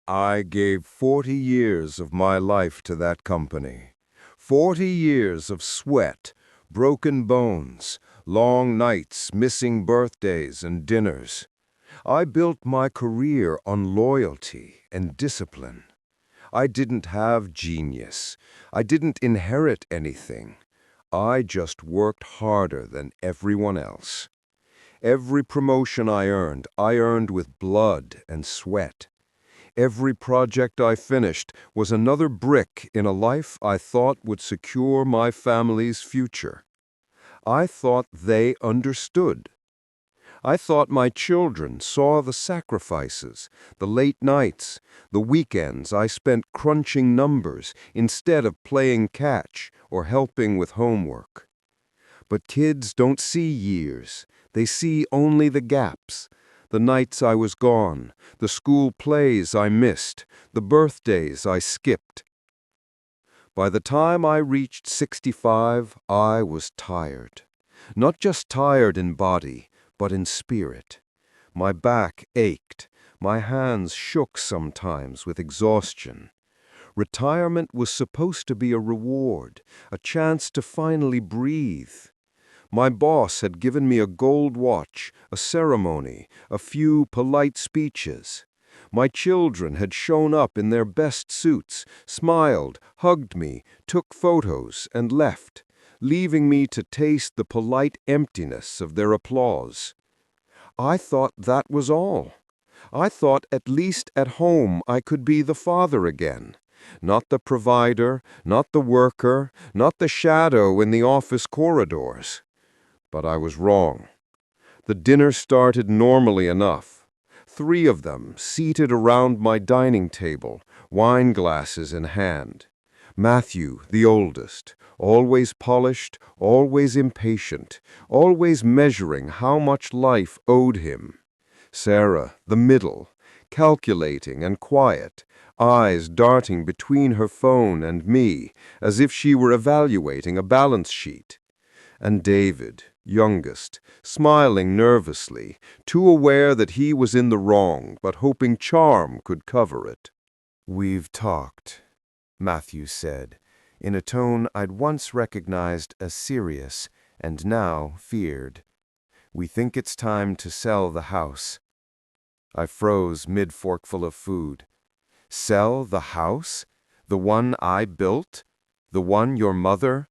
I gave 40 years of my life to that company. 40 years of sweat, broken bones, long nights, missing birthdays and dinners. I built my career on loyalty and discipline. I didn't have genius. I didn't inherit anything. I just worked harder than everyone else. Every promotion I earned with blood and sweat. Every project I finished was another brick in a life I thought would secure my family's future. I thought they understood. I thought my children saw the sacrifices, the late nights, the weekends I spent crunching numbers instead of playing catch or helping with homework. But kids don't see years. They see only the gaps. The nights I was gone, the school plays I missed, the birthdays I skipped. By the time I reached 65, I was tired. Not just tired in body, but in spirit. My back ached. My hands shook sometimes with exhaustion. Retirement was supposed to be a reward, a chance to finally breathe. My boss had given me a gold watch, a ceremony, a few polite speeches. My children had shown up in their best suits, smiled, hugged me, took photos, and left, leaving me to taste the polite emptiness of their applause. I thought that was all. I thought at least at home I could be the father again. Not the provider, not the worker, not the shadow in the office corridors. But I was wrong. The dinner started normally enough. 3 of them seated around my dining table, wine glasses in hand. Matthew, the oldest, always polished, always impatient, always measuring how much life owed him. Sarah, the middle, calculating and quiet, eyes darting between her phone and me as if she were evaluating a balance sheet. And David, youngest, smiling nervously, too aware that he was in the wrong, but hoping charm could cover it. "We've talked," Matthew said, in a tone I'd once recognized as serious and now feared. "We think it's time to sell the house." I froze mid-forkful of food. "Sell the house? The one I built? The one your mother—"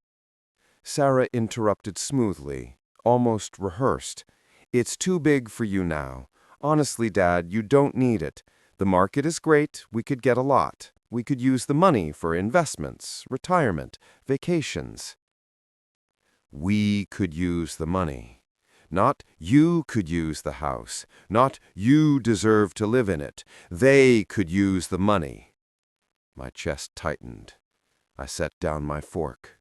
Sarah interrupted smoothly, almost rehearsed. "It's too big for you now. Honestly, Dad, you don't need it. The market is great. We could get a lot. We could use the money for investments, retirement, vacations." We could use the money. Not you could use the house. Not you deserve to live in it. They could use the money. My chest tightened. I set down my fork.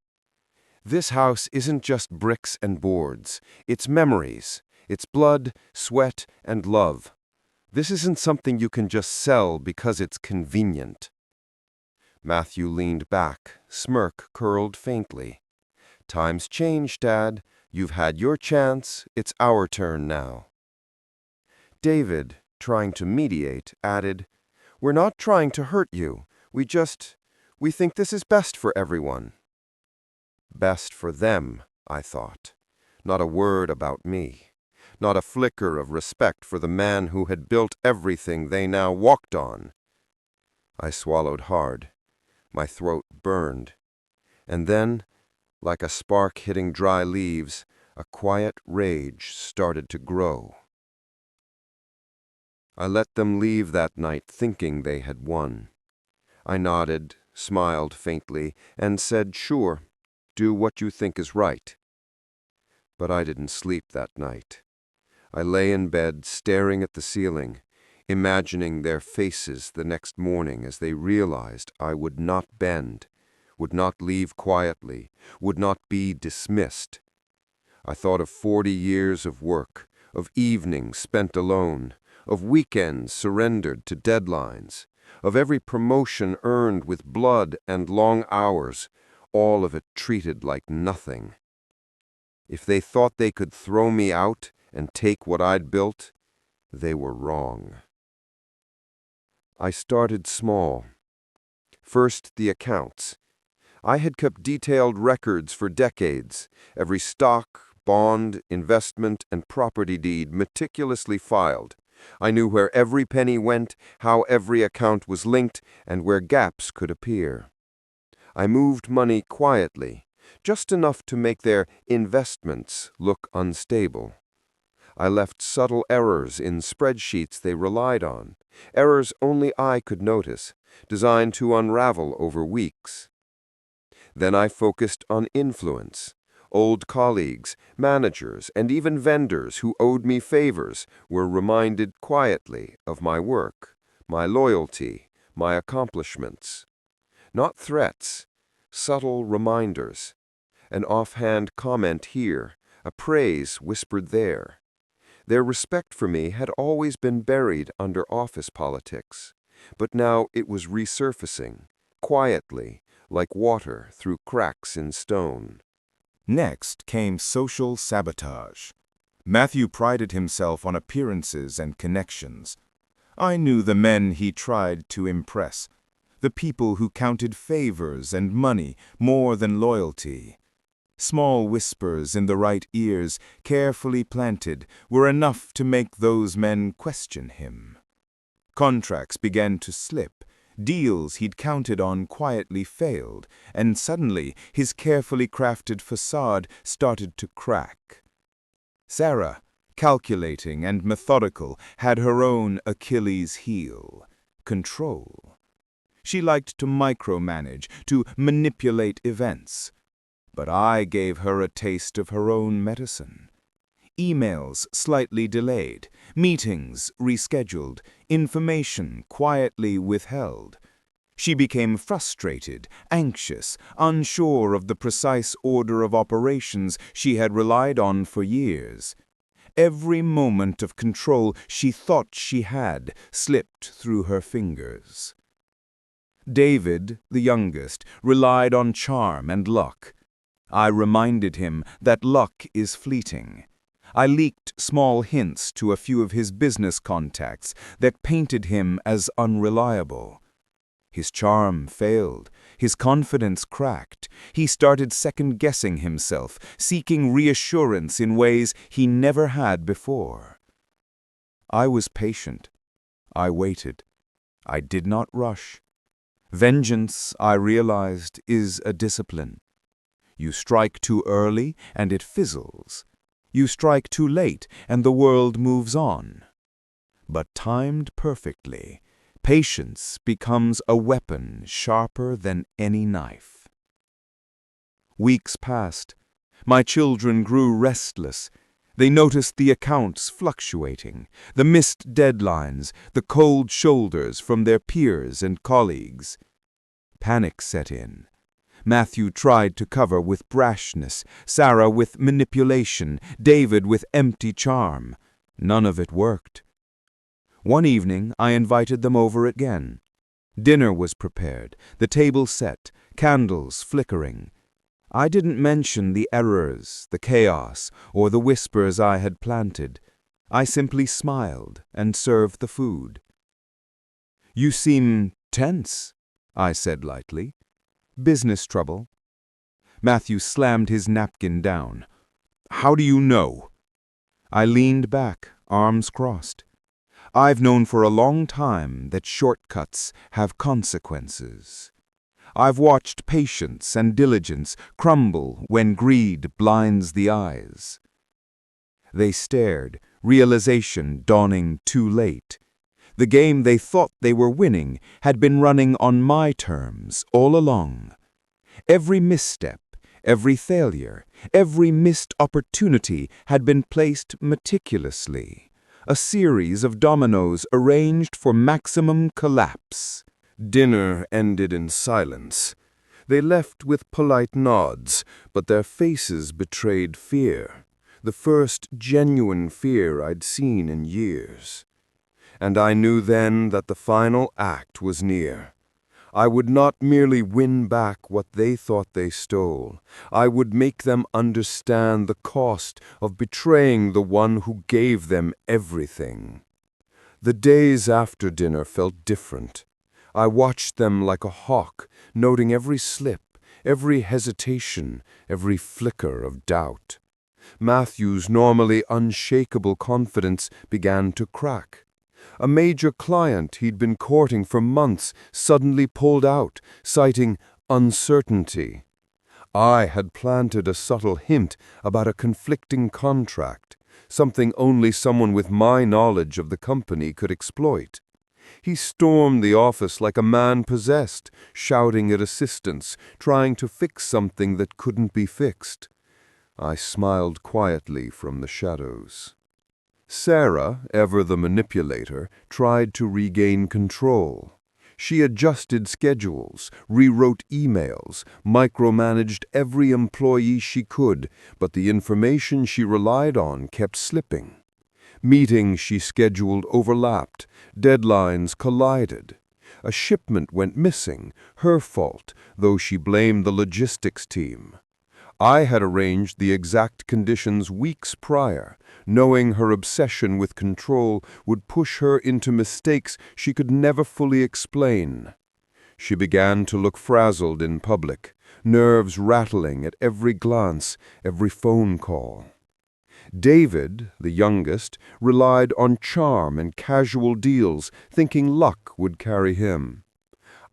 This house isn't just bricks and boards. It's memories. It's blood, sweat, and love. This isn't something you can just sell because it's convenient. Matthew leaned back, smirk curled faintly. "Times change, Dad. You've had your chance. It's our turn now." David, trying to mediate, added, "We're not trying to hurt you. We think this is best for everyone." Best for them, I thought. Not a word about me. Not a flicker of respect for the man who had built everything they now walked on. I swallowed hard. My throat burned. And then, like a spark hitting dry leaves, a quiet rage started to grow. I let them leave that night thinking they had won. I nodded, smiled faintly, and said, "Sure, do what you think is right." But I didn't sleep that night. I lay in bed staring at the ceiling, imagining their faces the next morning as they realized I would not bend, would not leave quietly, would not be dismissed. I thought of 40 years of work, of evenings spent alone, of weekends surrendered to deadlines, of every promotion earned with blood and long hours, all of it treated like nothing. If they thought they could throw me out and take what I'd built, they were wrong. I started small. First, the accounts. I had kept detailed records for decades, every stock, bond, investment, and property deed meticulously filed. I knew where every penny went, how every account was linked, and where gaps could appear. I moved money quietly, just enough to make their investments look unstable. I left subtle errors in spreadsheets they relied on, errors only I could notice, designed to unravel over weeks. Then I focused on influence. Old colleagues, managers, and even vendors who owed me favors were reminded quietly of my work, my loyalty, my accomplishments. Not threats, subtle reminders. An offhand comment here, a praise whispered there. Their respect for me had always been buried under office politics, but now it was resurfacing, quietly, like water through cracks in stone. Next came social sabotage. Matthew prided himself on appearances and connections. I knew the men he tried to impress, the people who counted favors and money more than loyalty. Small whispers in the right ears, carefully planted, were enough to make those men question him. Contracts began to slip. Deals he'd counted on quietly failed, and suddenly his carefully crafted facade started to crack. Sarah, calculating and methodical, had her own Achilles heel: control. She liked to micromanage, to manipulate events. But I gave her a taste of her own medicine. Emails slightly delayed, meetings rescheduled, information quietly withheld. She became frustrated, anxious, unsure of the precise order of operations she had relied on for years. Every moment of control she thought she had slipped through her fingers. David, the youngest, relied on charm and luck. I reminded him that luck is fleeting. I leaked small hints to a few of his business contacts that painted him as unreliable. His charm failed. His confidence cracked. He started second-guessing himself, seeking reassurance in ways he never had before. I was patient. I waited. I did not rush. Vengeance, I realized, is a discipline. You strike too early, and it fizzles. You strike too late, and the world moves on. But timed perfectly, patience becomes a weapon sharper than any knife. Weeks passed. My children grew restless. They noticed the accounts fluctuating, the missed deadlines, the cold shoulders from their peers and colleagues. Panic set in. Matthew tried to cover with brashness, Sarah with manipulation, David with empty charm. None of it worked. One evening, I invited them over again. Dinner was prepared, the table set, candles flickering. I didn't mention the errors, the chaos, or the whispers I had planted. I simply smiled and served the food. "You seem tense," I said lightly. "Business trouble?" Matthew slammed his napkin down. "How do you know?" I leaned back, arms crossed. "I've known for a long time that shortcuts have consequences. I've watched patience and diligence crumble when greed blinds the eyes." They stared, realization dawning too late. The game they thought they were winning had been running on my terms all along. Every misstep, every failure, every missed opportunity had been placed meticulously, a series of dominoes arranged for maximum collapse. Dinner ended in silence. They left with polite nods, but their faces betrayed fear, the first genuine fear I'd seen in years. And I knew then that the final act was near. I would not merely win back what they thought they stole. I would make them understand the cost of betraying the one who gave them everything. The days after dinner felt different. I watched them like a hawk, noting every slip, every hesitation, every flicker of doubt. Matthew's normally unshakable confidence began to crack. A major client he'd been courting for months suddenly pulled out, citing uncertainty. I had planted a subtle hint about a conflicting contract, something only someone with my knowledge of the company could exploit. He stormed the office like a man possessed, shouting at assistants, trying to fix something that couldn't be fixed. I smiled quietly from the shadows. Sarah, ever the manipulator, tried to regain control. She adjusted schedules, rewrote emails, micromanaged every employee she could, but the information she relied on kept slipping. Meetings she scheduled overlapped, deadlines collided. A shipment went missing, her fault, though she blamed the logistics team. I had arranged the exact conditions weeks prior, knowing her obsession with control would push her into mistakes she could never fully explain. She began to look frazzled in public, nerves rattling at every glance, every phone call. David, the youngest, relied on charm and casual deals, thinking luck would carry him.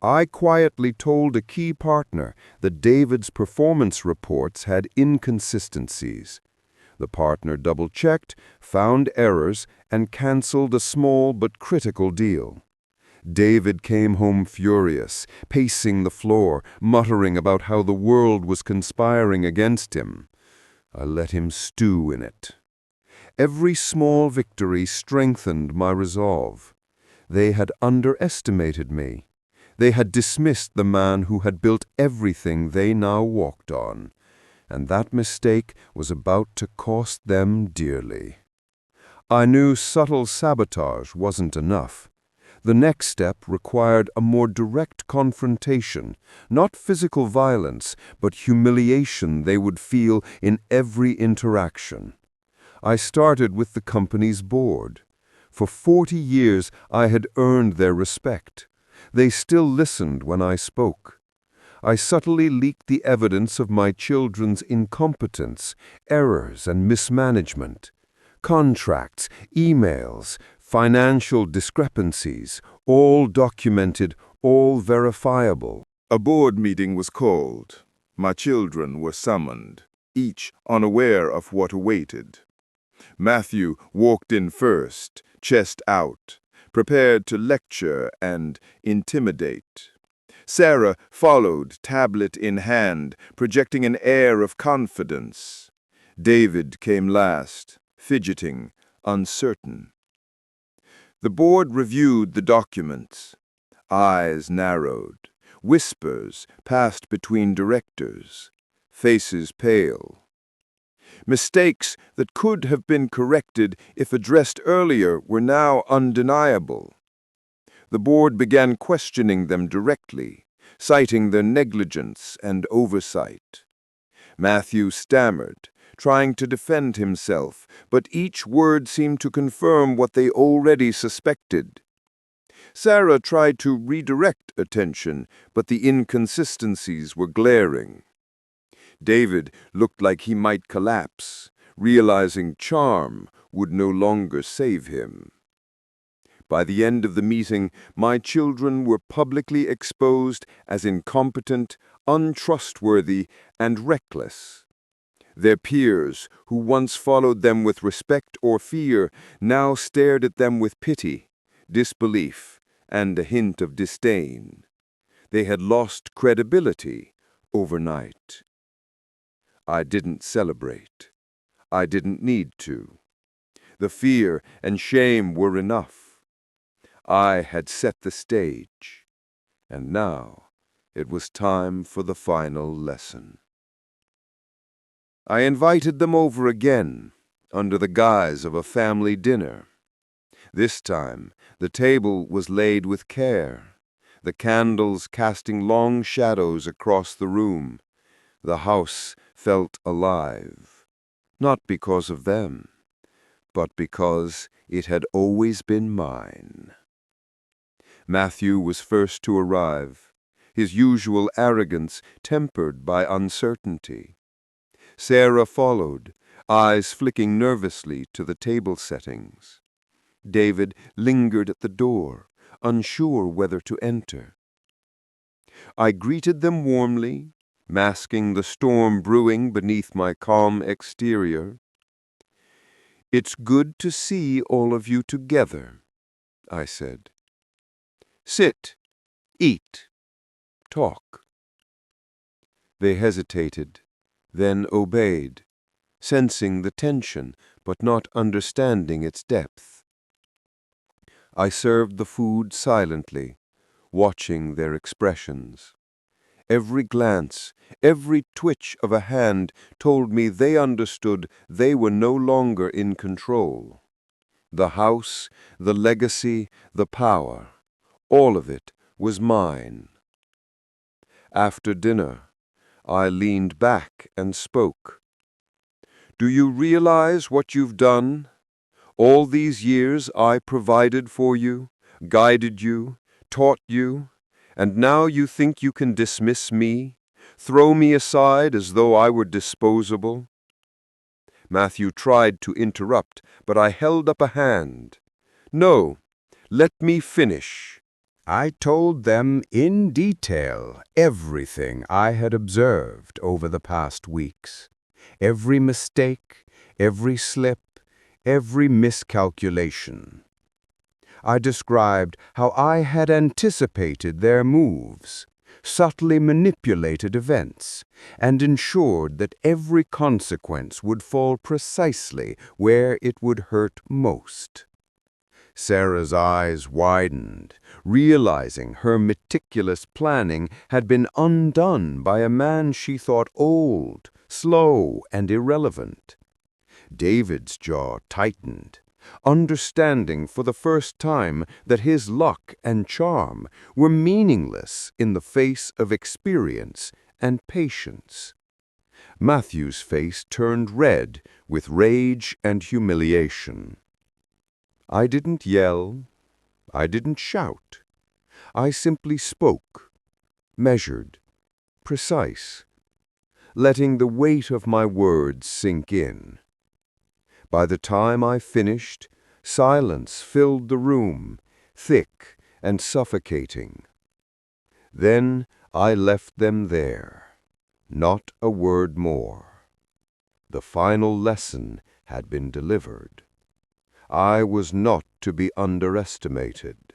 I quietly told a key partner that David's performance reports had inconsistencies. The partner double-checked, found errors, and canceled a small but critical deal. David came home furious, pacing the floor, muttering about how the world was conspiring against him. I let him stew in it. Every small victory strengthened my resolve. They had underestimated me. They had dismissed the man who had built everything they now walked on, and that mistake was about to cost them dearly. I knew subtle sabotage wasn't enough. The next step required a more direct confrontation, not physical violence, but humiliation they would feel in every interaction. I started with the company's board. For 40 years I had earned their respect. They still listened when I spoke. I subtly leaked the evidence of my children's incompetence, errors, and mismanagement. Contracts, emails, financial discrepancies, all documented, all verifiable. A board meeting was called. My children were summoned, each unaware of what awaited. Matthew walked in first, chest out, prepared to lecture and intimidate. Sarah followed, tablet in hand, projecting an air of confidence. David came last, fidgeting, uncertain. The board reviewed the documents. Eyes narrowed. Whispers passed between directors. Faces pale. Mistakes that could have been corrected if addressed earlier were now undeniable. The board began questioning them directly, citing their negligence and oversight. Matthew stammered, trying to defend himself, but each word seemed to confirm what they already suspected. Sarah tried to redirect attention, but the inconsistencies were glaring. David looked like he might collapse, realizing charm would no longer save him. By the end of the meeting, my children were publicly exposed as incompetent, untrustworthy, and reckless. Their peers, who once followed them with respect or fear, now stared at them with pity, disbelief, and a hint of disdain. They had lost credibility overnight. I didn't celebrate. I didn't need to. The fear and shame were enough. I had set the stage, and now it was time for the final lesson. I invited them over again, under the guise of a family dinner. This time, the table was laid with care, the candles casting long shadows across the room. The house felt alive, not because of them, but because It had always been mine. Matthew was first to arrive, his usual arrogance tempered by uncertainty. Sarah followed, eyes flicking nervously to the table settings. David lingered at the door, unsure whether to enter. I greeted them warmly, masking the storm brewing beneath my calm exterior. "It's good to see all of you together," I said. "Sit, eat, talk." They hesitated, then obeyed, sensing the tension but not understanding its depth. I served the food silently, watching their expressions. Every glance, every twitch of a hand told me they understood they were no longer in control. The house, the legacy, the power, all of it was mine. After dinner, I leaned back and spoke. "Do you realize what you've done? All these years I provided for you, guided you, taught you, and now you think you can dismiss me, throw me aside as though I were disposable?" Matthew tried to interrupt, but I held up a hand. "No, let me finish." I told them in detail everything I had observed over the past weeks. Every mistake, every slip, every miscalculation. I described how I had anticipated their moves, subtly manipulated events, and ensured that every consequence would fall precisely where it would hurt most. Sarah's eyes widened, realizing her meticulous planning had been undone by a man she thought old, slow, and irrelevant. David's jaw tightened, understanding for the first time that his luck and charm were meaningless in the face of experience and patience. Matthew's face turned red with rage and humiliation. I didn't yell. I didn't shout. I simply spoke, measured, precise, letting the weight of my words sink in. By the time I finished, silence filled the room, thick and suffocating. Then I left them there, not a word more. The final lesson had been delivered. I was not to be underestimated.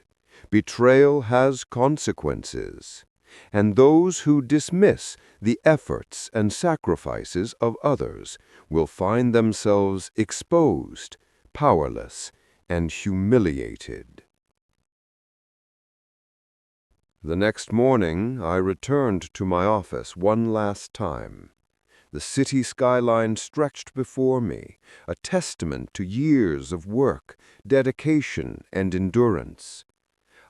Betrayal has consequences, and those who dismiss the efforts and sacrifices of others will find themselves exposed, powerless, and humiliated. The next morning, I returned to my office one last time. The city skyline stretched before me, a testament to years of work, dedication, and endurance.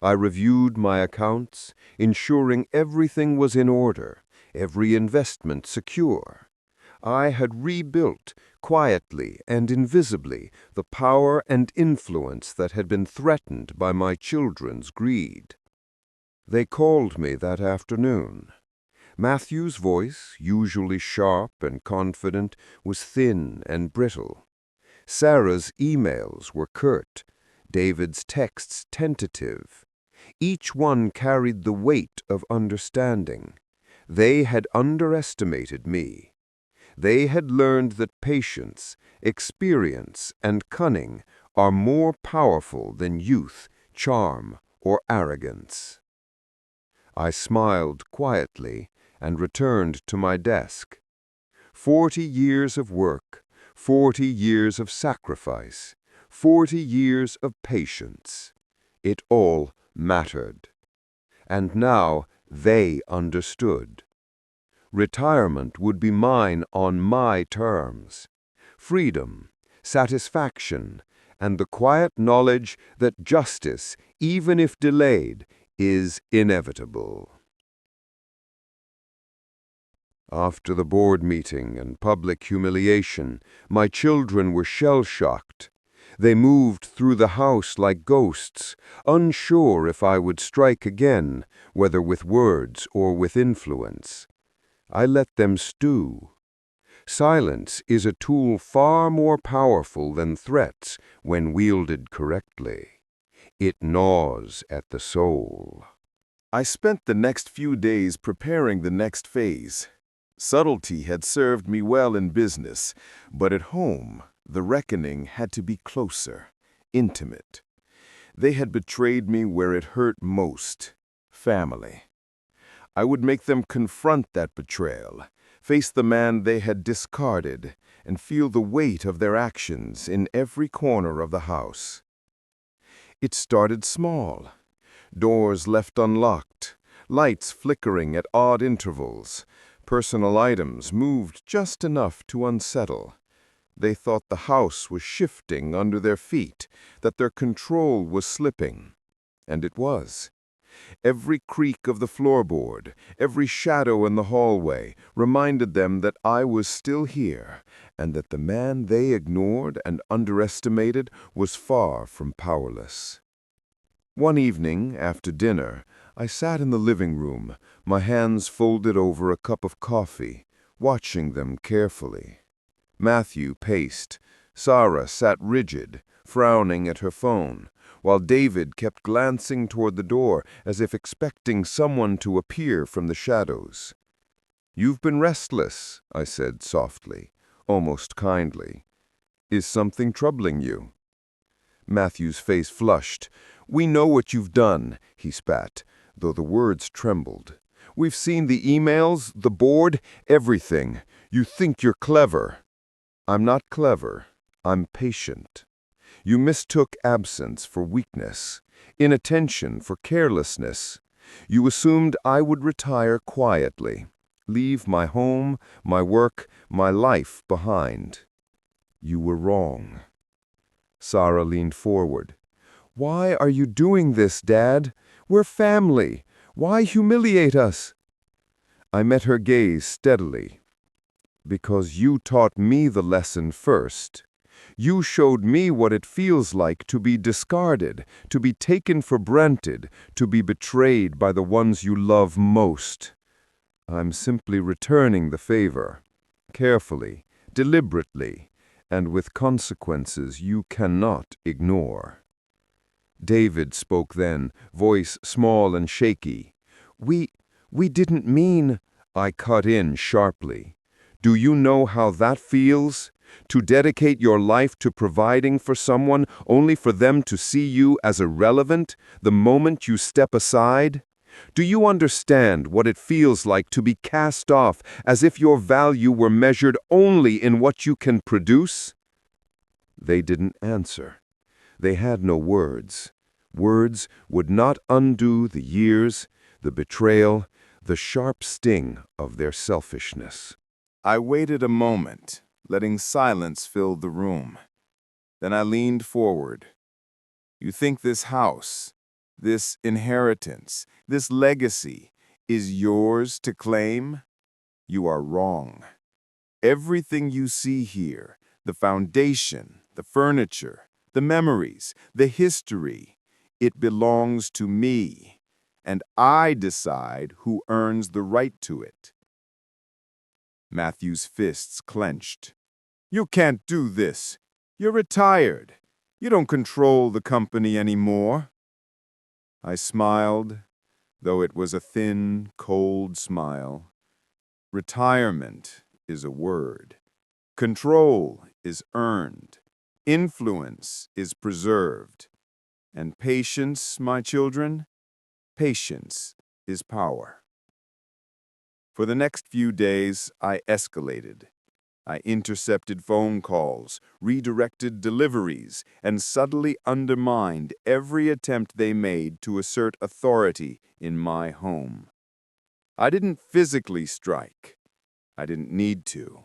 I reviewed my accounts, ensuring everything was in order, every investment secure. I had rebuilt, quietly and invisibly, the power and influence that had been threatened by my children's greed. They called me that afternoon. Matthew's voice, usually sharp and confident, was thin and brittle. Sarah's emails were curt, David's texts tentative. Each one carried the weight of understanding. They had underestimated me. They had learned that patience, experience, and cunning are more powerful than youth, charm, or arrogance. I smiled quietly and returned to my desk. 40 years of work, 40 years of sacrifice, 40 years of patience. It all mattered. And now they understood. Retirement would be mine on my terms. Freedom, satisfaction, and the quiet knowledge that justice, even if delayed, is inevitable. After the board meeting and public humiliation, my children were shell-shocked. They moved through the house like ghosts, unsure if I would strike again, whether with words or with influence. I let them stew. Silence is a tool far more powerful than threats when wielded correctly. It gnaws at the soul. I spent the next few days preparing the next phase. Subtlety had served me well in business, but at home, the reckoning had to be closer, intimate. They had betrayed me where it hurt most, family. I would make them confront that betrayal, face the man they had discarded, and feel the weight of their actions in every corner of the house. It started small. Doors left unlocked, lights flickering at odd intervals, personal items moved just enough to unsettle. They thought the house was shifting under their feet, that their control was slipping. And it was. Every creak of the floorboard, every shadow in the hallway reminded them that I was still here, and that the man they ignored and underestimated was far from powerless. One evening, after dinner, I sat in the living room, my hands folded over a cup of coffee, watching them carefully. Matthew paced. Sarah sat rigid, frowning at her phone, while David kept glancing toward the door as if expecting someone to appear from the shadows. "You've been restless," I said softly, almost kindly. "Is something troubling you?" Matthew's face flushed. "We know what you've done," he spat, though the words trembled. "We've seen the emails, the board, everything. You think you're clever." "I'm not clever. I'm patient. You mistook absence for weakness, inattention for carelessness. You assumed I would retire quietly, leave my home, my work, my life behind. You were wrong." Sarah leaned forward. "Why are you doing this, Dad? We're family. Why humiliate us?" I met her gaze steadily. "Because you taught me the lesson first. You showed me what it feels like to be discarded, to be taken for granted, to be betrayed by the ones you love most. I'm simply returning the favor, carefully, deliberately, and with consequences you cannot ignore." David spoke then, voice small and shaky. We didn't mean—" I cut in sharply. "Do you know how that feels? To dedicate your life to providing for someone only for them to see you as irrelevant the moment you step aside? Do you understand what it feels like to be cast off as if your value were measured only in what you can produce?" They didn't answer. They had no words. Words would not undo the years, the betrayal, the sharp sting of their selfishness. I waited a moment, letting silence fill the room. Then I leaned forward. "You think this house, this inheritance, this legacy is yours to claim? You are wrong. Everything you see here, the foundation, the furniture, the memories, the history, it belongs to me, and I decide who earns the right to it." Matthew's fists clenched. "You can't do this. You're retired. You don't control the company anymore." I smiled, though it was a thin, cold smile. Retirement is a word. Control is earned. Influence is preserved. And patience, my children, patience is power. For the next few days, I escalated. I intercepted phone calls, redirected deliveries, and subtly undermined every attempt they made to assert authority in my home. I didn't physically strike. I didn't need to.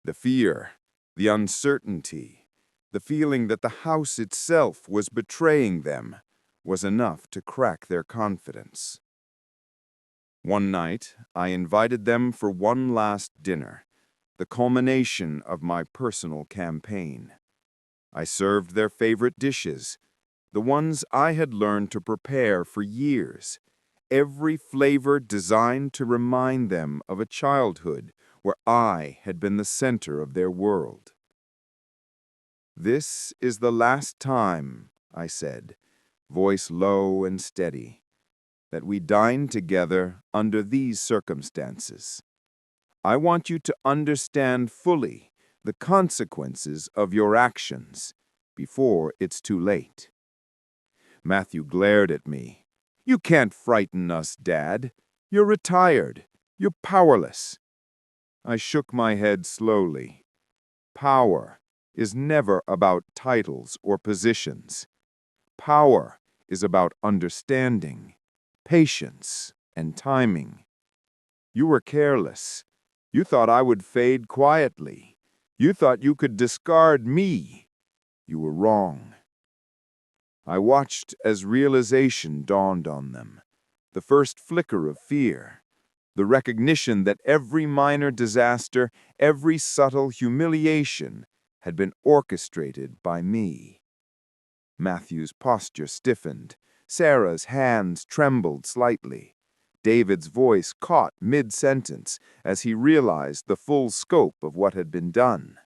The fear, the uncertainty, the feeling that the house itself was betraying them was enough to crack their confidence. One night, I invited them for one last dinner, the culmination of my personal campaign. I served their favorite dishes, the ones I had learned to prepare for years, every flavor designed to remind them of a childhood where I had been the center of their world. "This is the last time," I said, voice low and steady, "that we dine together under these circumstances. I want you to understand fully the consequences of your actions before it's too late." Matthew glared at me. "You can't frighten us, Dad. You're retired. You're powerless." I shook my head slowly. Power is never about titles or positions. Power is about understanding, patience, and timing. You were careless. You thought I would fade quietly. You thought you could discard me. You were wrong. I watched as realization dawned on them, the first flicker of fear, the recognition that every minor disaster, every subtle humiliation had been orchestrated by me. Matthew's posture stiffened. Sarah's hands trembled slightly. David's voice caught mid-sentence as he realized the full scope of what had been done.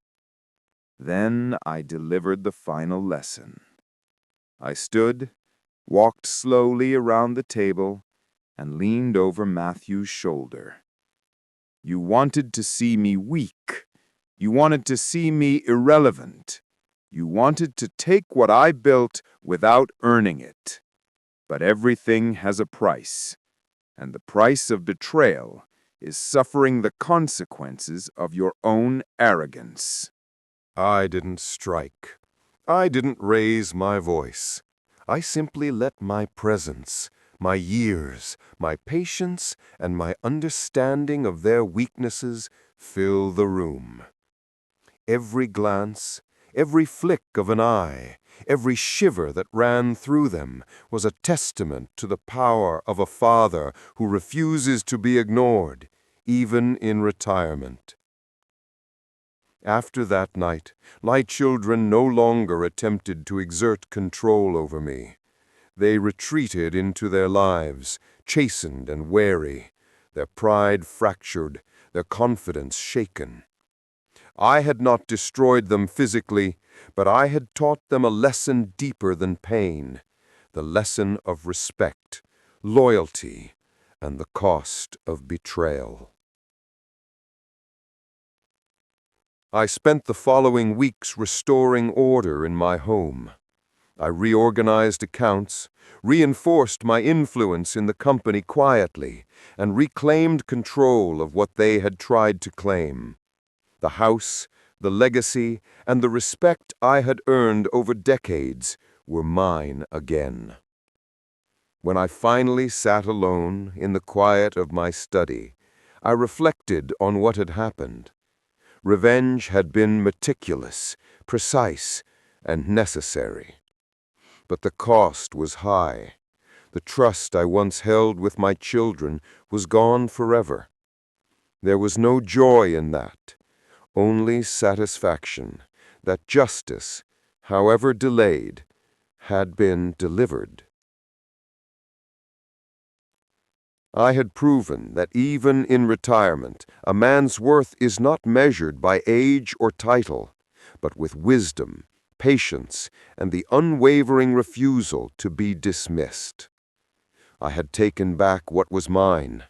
Then I delivered the final lesson. I stood, walked slowly around the table, and leaned over Matthew's shoulder. "You wanted to see me weak. You wanted to see me irrelevant. You wanted to take what I built without earning it. But everything has a price, and the price of betrayal is suffering the consequences of your own arrogance." I didn't strike. I didn't raise my voice. I simply let my presence, my years, my patience, and my understanding of their weaknesses fill the room. Every glance, every flick of an eye, every shiver that ran through them was a testament to the power of a father who refuses to be ignored, even in retirement. After that night, my children no longer attempted to exert control over me. They retreated into their lives, chastened and wary, their pride fractured, their confidence shaken. I had not destroyed them physically, but I had taught them a lesson deeper than pain, the lesson of respect, loyalty, and the cost of betrayal. I spent the following weeks restoring order in my home. I reorganized accounts, reinforced my influence in the company quietly, and reclaimed control of what they had tried to claim. The house, the legacy, and the respect I had earned over decades were mine again. When I finally sat alone in the quiet of my study, I reflected on what had happened. Revenge had been meticulous, precise, and necessary. But the cost was high. The trust I once held with my children was gone forever. There was no joy in that, only satisfaction that justice, however delayed, had been delivered. I had proven that even in retirement, a man's worth is not measured by age or title, but with wisdom, patience, and the unwavering refusal to be dismissed. I had taken back what was mine,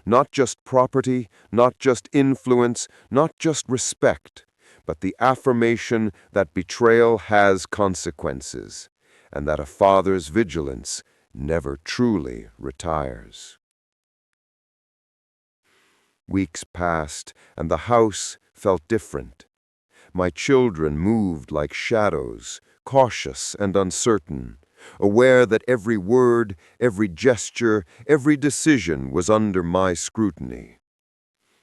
not just property, not just influence, not just respect, but the affirmation that betrayal has consequences, and that a father's vigilance never truly retires. Weeks passed, and the house felt different. My children moved like shadows, cautious and uncertain, aware that every word, every gesture, every decision was under my scrutiny.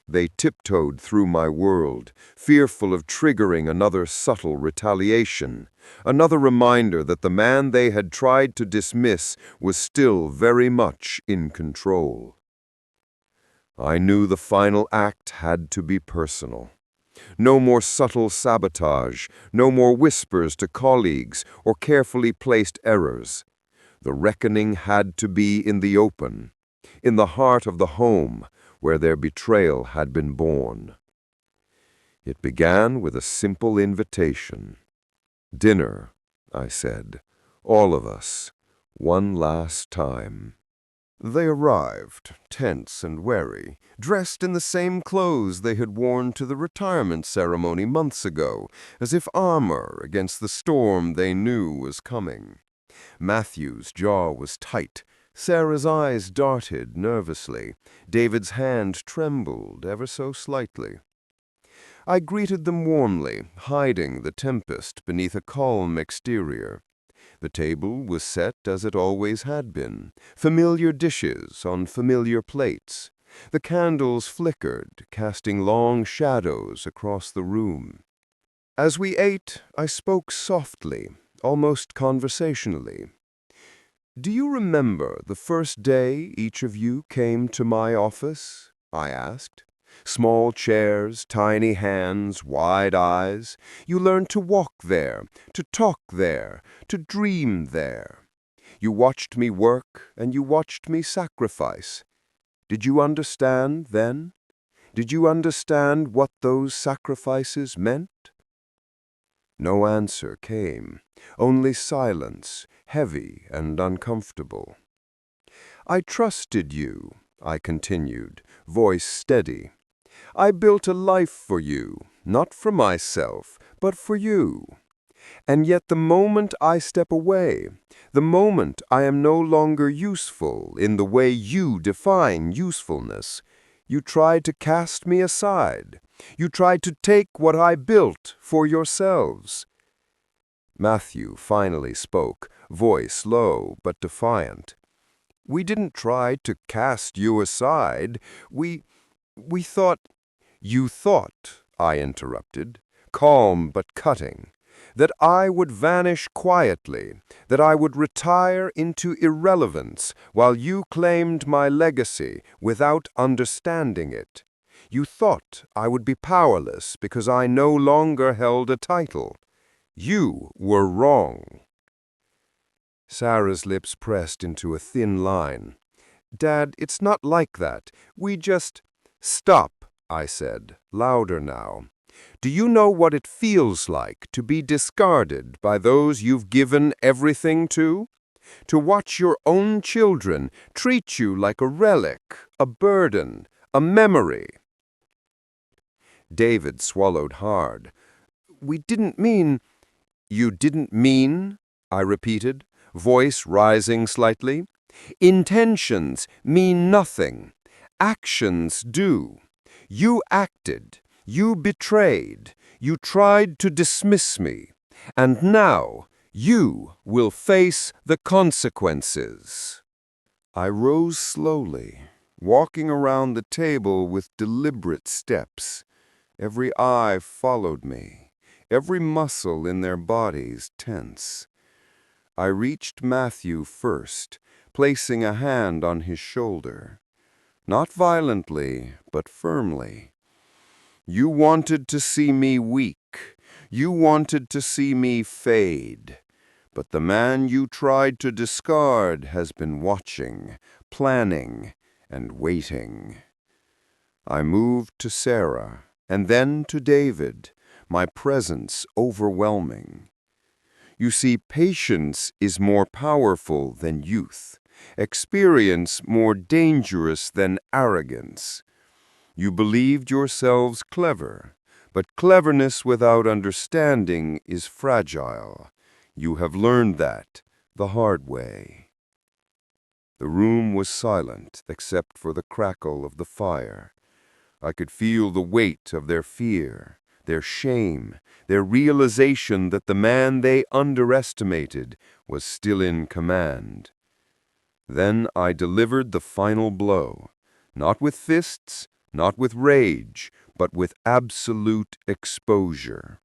They tiptoed through my world, fearful of triggering another subtle retaliation, another reminder that the man they had tried to dismiss was still very much in control. I knew the final act had to be personal. No more subtle sabotage, no more whispers to colleagues or carefully placed errors. The reckoning had to be in the open, in the heart of the home where their betrayal had been born. It began with a simple invitation. "Dinner," I said, "all of us, one last time." They arrived, tense and wary, dressed in the same clothes they had worn to the retirement ceremony months ago, as if armor against the storm they knew was coming. Matthew's jaw was tight, Sarah's eyes darted nervously, David's hand trembled ever so slightly. I greeted them warmly, hiding the tempest beneath a calm exterior. The table was set as it always had been, familiar dishes on familiar plates. The candles flickered, casting long shadows across the room. As we ate, I spoke softly, almost conversationally. "Do you remember the first day each of you came to my office?" I asked. "Small chairs, tiny hands, wide eyes. You learned to walk there, to talk there, to dream there. You watched me work and you watched me sacrifice. Did you understand then? Did you understand what those sacrifices meant?" No answer came, only silence, heavy and uncomfortable. "I trusted you," I continued, voice steady. "I built a life for you, not for myself, but for you. And yet the moment I step away, the moment I am no longer useful in the way you define usefulness, you try to cast me aside. You try to take what I built for yourselves." Matthew finally spoke, voice low but defiant. "We didn't try to cast you aside. We thought—" "You thought," I interrupted, calm but cutting, "that I would vanish quietly, that I would retire into irrelevance while you claimed my legacy without understanding it. You thought I would be powerless because I no longer held a title. You were wrong." Sarah's lips pressed into a thin line. "Dad, it's not like that. We just—" "Stop," I said, louder now. "Do you know what it feels like to be discarded by those you've given everything to? To watch your own children treat you like a relic, a burden, a memory?" David swallowed hard. "We didn't mean—" "You didn't mean?" I repeated, voice rising slightly. "Intentions mean nothing. Actions do. You acted. You betrayed. You tried to dismiss me. And now you will face the consequences." I rose slowly, walking around the table with deliberate steps. Every eye followed me, every muscle in their bodies tense. I reached Matthew first, placing a hand on his shoulder. Not violently, but firmly. "You wanted to see me weak. You wanted to see me fade. But the man you tried to discard has been watching, planning, and waiting." I moved to Sarah, and then to David, my presence overwhelming. "You see, patience is more powerful than youth, experience more dangerous than arrogance. You believed yourselves clever, but cleverness without understanding is fragile. You have learned that the hard way." The room was silent except for the crackle of the fire. I could feel the weight of their fear, their shame, their realization that the man they underestimated was still in command. Then I delivered the final blow, not with fists, not with rage, but with absolute exposure.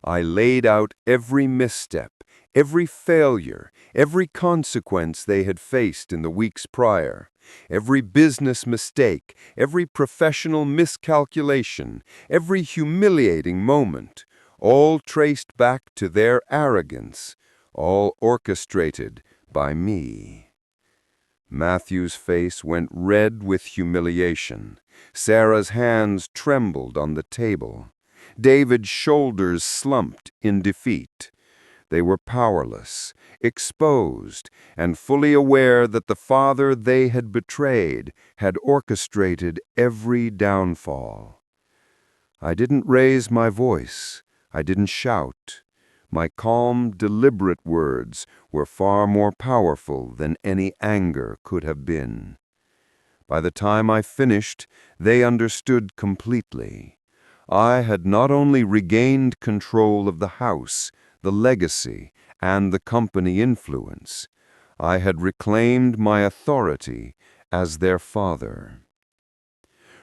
I laid out every misstep, every failure, every consequence they had faced in the weeks prior, every business mistake, every professional miscalculation, every humiliating moment, all traced back to their arrogance, all orchestrated by me. Matthew's face went red with humiliation. Sarah's hands trembled on the table. David's shoulders slumped in defeat. They were powerless, exposed, and fully aware that the father they had betrayed had orchestrated every downfall. I didn't raise my voice. I didn't shout. My calm, deliberate words were far more powerful than any anger could have been. By the time I finished, they understood completely. I had not only regained control of the house, the legacy, and the company influence, I had reclaimed my authority as their father.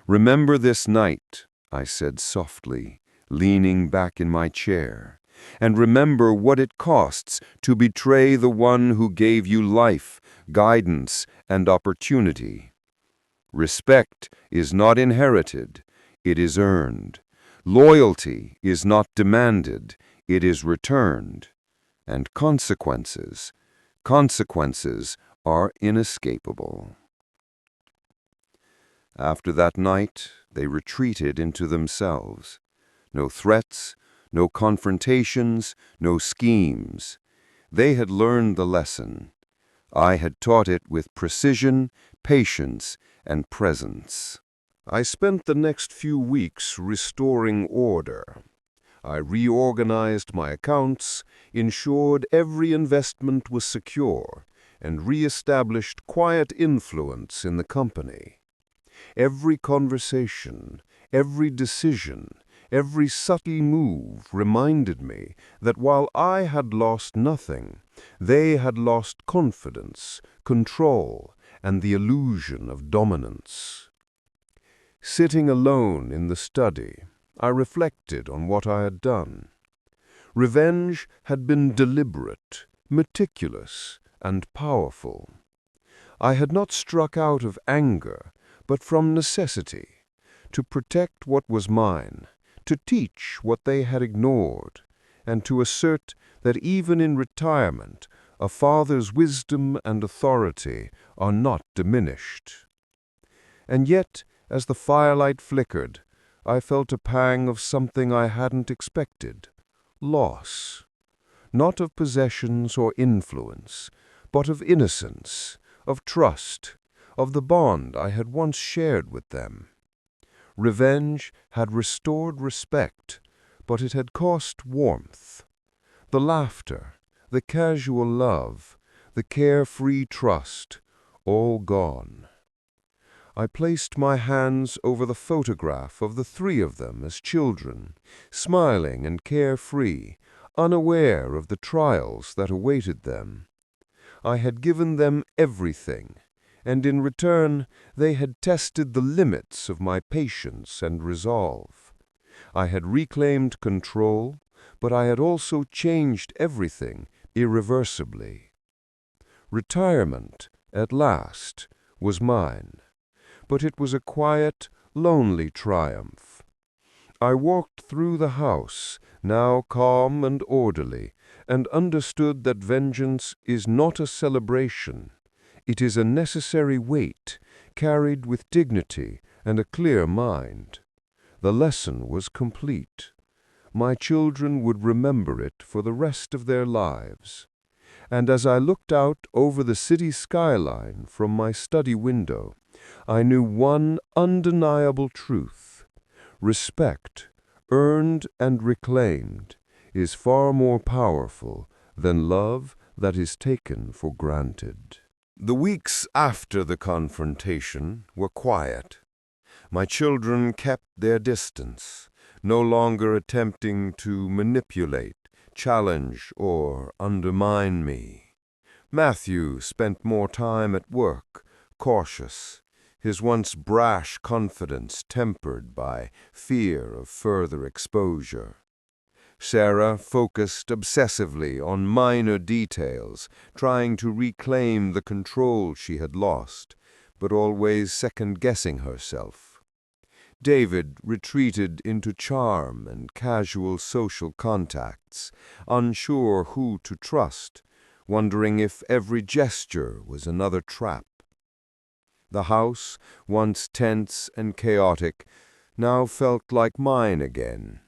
"Remember this night," I said softly, leaning back in my chair, "and remember what it costs to betray the one who gave you life, guidance, and opportunity. Respect is not inherited, it is earned. Loyalty is not demanded, it is returned. And consequences are inescapable." After that night, they retreated into themselves. No threats, no confrontations, no schemes. They had learned the lesson. I had taught it with precision, patience, and presence. I spent the next few weeks restoring order. I reorganized my accounts, ensured every investment was secure, and re-established quiet influence in the company. Every conversation, every decision, every subtle move reminded me that while I had lost nothing, they had lost confidence, control, and the illusion of dominance. Sitting alone in the study, I reflected on what I had done. Revenge had been deliberate, meticulous, and powerful. I had not struck out of anger, but from necessity, to protect what was mine, to teach what they had ignored, and to assert that even in retirement, a father's wisdom and authority are not diminished. And yet, as the firelight flickered, I felt a pang of something I hadn't expected: loss. Not of possessions or influence, but of innocence, of trust, of the bond I had once shared with them. Revenge had restored respect, but it had cost warmth. The laughter, the casual love, the carefree trust, all gone. I placed my hands over the photograph of the three of them as children, smiling and carefree, unaware of the trials that awaited them. I had given them everything, and in return they had tested the limits of my patience and resolve. I had reclaimed control, but I had also changed everything irreversibly. Retirement, at last, was mine, but it was a quiet, lonely triumph. I walked through the house, now calm and orderly, and understood that vengeance is not a celebration. It is a necessary weight, carried with dignity and a clear mind. The lesson was complete. My children would remember it for the rest of their lives. And as I looked out over the city skyline from my study window, I knew one undeniable truth: respect, earned and reclaimed, is far more powerful than love that is taken for granted. The weeks after the confrontation were quiet. My children kept their distance, no longer attempting to manipulate, challenge, or undermine me. Matthew spent more time at work, cautious, his once brash confidence tempered by fear of further exposure. Sarah focused obsessively on minor details, trying to reclaim the control she had lost, but always second-guessing herself. David retreated into charm and casual social contacts, unsure who to trust, wondering if every gesture was another trap. The house, once tense and chaotic, now felt like mine again.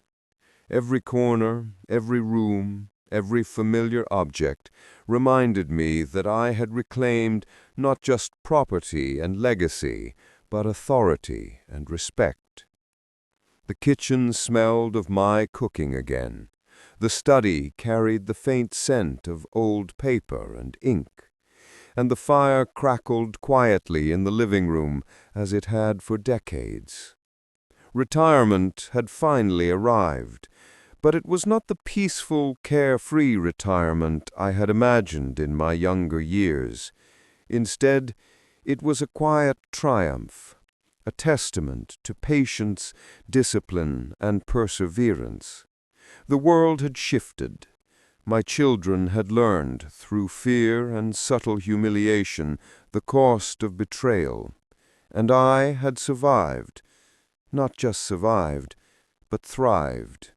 Every corner, every room, every familiar object reminded me that I had reclaimed not just property and legacy, but authority and respect. The kitchen smelled of my cooking again. The study carried the faint scent of old paper and ink, and the fire crackled quietly in the living room as it had for decades. Retirement had finally arrived, but it was not the peaceful, carefree retirement I had imagined in my younger years. Instead, it was a quiet triumph, a testament to patience, discipline, and perseverance. The world had shifted. My children had learned, through fear and subtle humiliation, the cost of betrayal, and I had survived, not just survived, but thrived,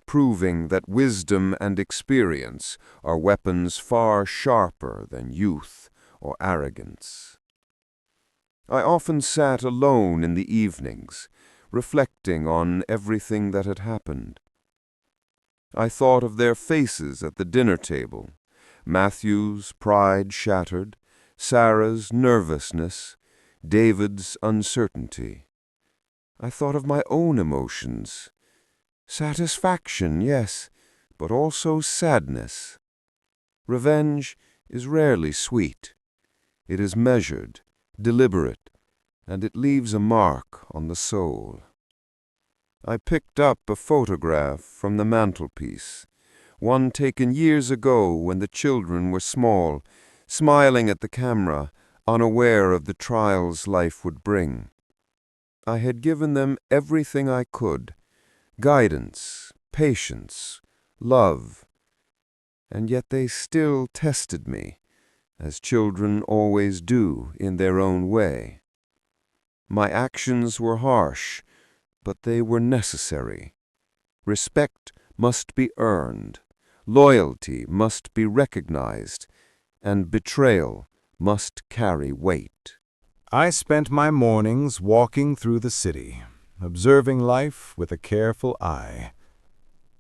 proving that wisdom and experience are weapons far sharper than youth or arrogance. I often sat alone in the evenings, reflecting on everything that had happened. I thought of their faces at the dinner table, Matthew's pride shattered, Sarah's nervousness, David's uncertainty. I thought of my own emotions. Satisfaction, yes, but also sadness. Revenge is rarely sweet. It is measured, deliberate, and it leaves a mark on the soul. I picked up a photograph from the mantelpiece, one taken years ago when the children were small, smiling at the camera, unaware of the trials life would bring. I had given them everything I could, guidance, patience, love, and yet they still tested me, as children always do in their own way. My actions were harsh, but they were necessary. Respect must be earned, loyalty must be recognized, and betrayal must carry weight. I spent my mornings walking through the city, observing life with a careful eye.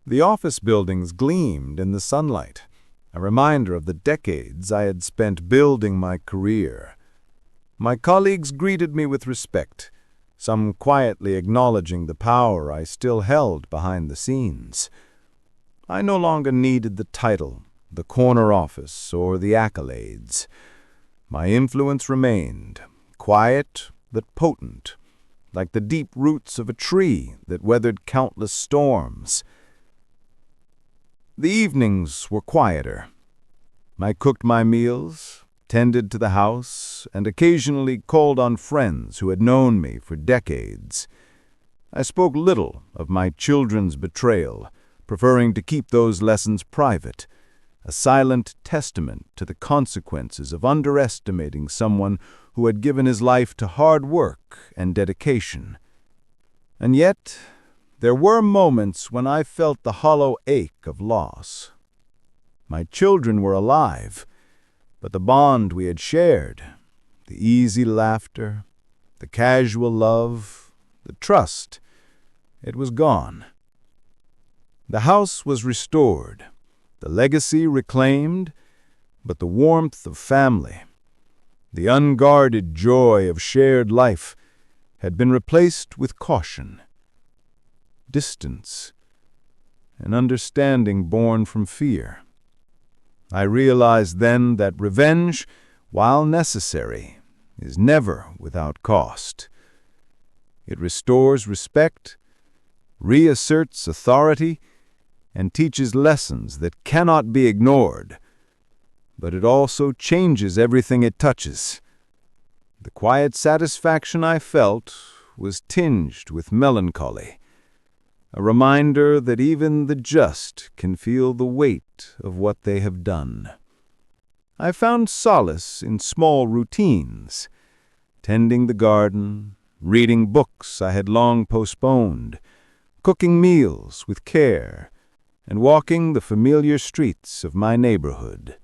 The office buildings gleamed in the sunlight, a reminder of the decades I had spent building my career. My colleagues greeted me with respect, some quietly acknowledging the power I still held behind the scenes. I no longer needed the title, the corner office, or the accolades. My influence remained, quiet but potent, like the deep roots of a tree that weathered countless storms. The evenings were quieter. I cooked my meals, tended to the house, and occasionally called on friends who had known me for decades. I spoke little of my children's betrayal, preferring to keep those lessons private, a silent testament to the consequences of underestimating someone who had given his life to hard work and dedication. And yet, there were moments when I felt the hollow ache of loss. My children were alive, but the bond we had shared, the easy laughter, the casual love, the trust, it was gone. The house was restored, the legacy reclaimed, but the warmth of family, the unguarded joy of shared life, had been replaced with caution, distance, an understanding born from fear. I realized then that revenge, while necessary, is never without cost. It restores respect, reasserts authority, and teaches lessons that cannot be ignored, but it also changes everything it touches. The quiet satisfaction I felt was tinged with melancholy. a reminder that even the just can feel the weight of what they have done. I found solace in small routines, tending the garden, reading books I had long postponed, cooking meals with care, and walking the familiar streets of my neighborhood.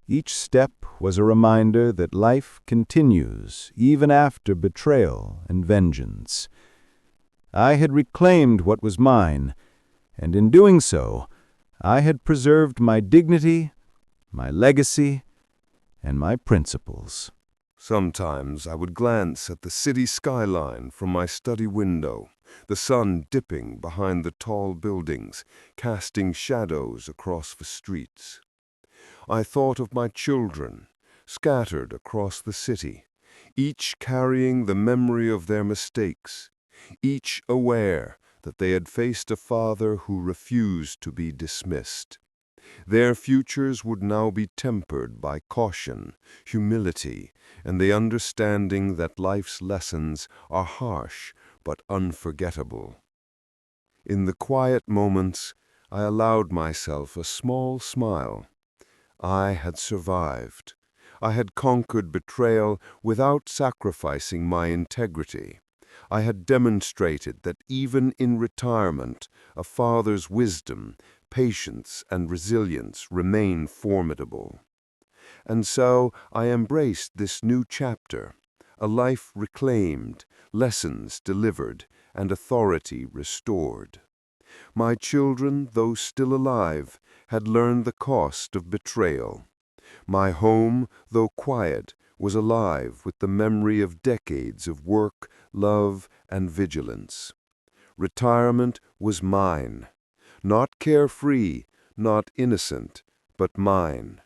Each step was a reminder that life continues even after betrayal and vengeance. I had reclaimed what was mine, and in doing so, I had preserved my dignity, my legacy, and my principles. Sometimes I would glance at the city skyline from my study window, the sun dipping behind the tall buildings, casting shadows across the streets. I thought of my children, scattered across the city, each carrying the memory of their mistakes, each aware that they had faced a father who refused to be dismissed. Their futures would now be tempered by caution, humility, and the understanding that life's lessons are harsh but unforgettable. In the quiet moments, I allowed myself a small smile. I had survived. I had conquered betrayal without sacrificing my integrity. I had demonstrated that even in retirement, a father's wisdom, patience, and resilience remain formidable. And so I embraced this new chapter, a life reclaimed, lessons delivered, and authority restored. My children, though still alive, had learned the cost of betrayal. My home, though quiet, was alive with the memory of decades of work, love, and vigilance. Retirement was mine, not carefree, not innocent, but mine.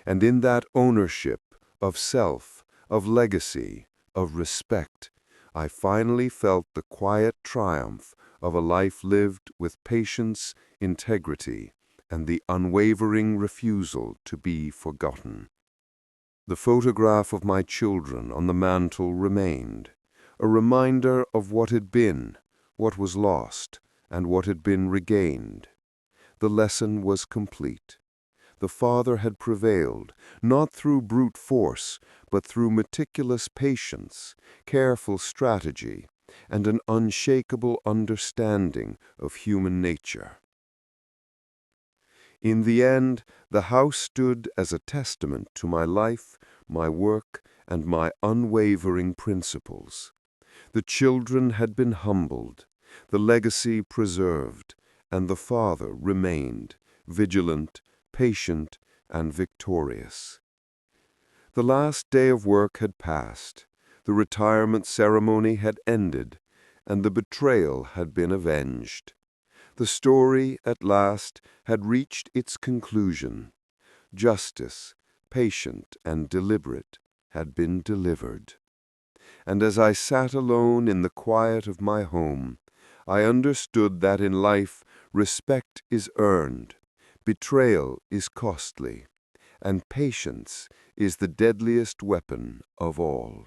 And in that ownership of self, of legacy, of respect, I finally felt the quiet triumph of a life lived with patience, integrity, and the unwavering refusal to be forgotten. The photograph of my children on the mantel remained, a reminder of what had been, what was lost, and what had been regained. The lesson was complete. The father had prevailed, not through brute force, but through meticulous patience, careful strategy, and an unshakable understanding of human nature. In the end, the house stood as a testament to my life, my work, and my unwavering principles. The children had been humbled, the legacy preserved, and the father remained, vigilant, patient, and victorious. The last day of work had passed, the retirement ceremony had ended, and the betrayal had been avenged. The story, at last, had reached its conclusion. Justice, patient and deliberate, had been delivered. And as I sat alone in the quiet of my home, I understood that in life respect is earned, betrayal is costly, and patience is the deadliest weapon of all.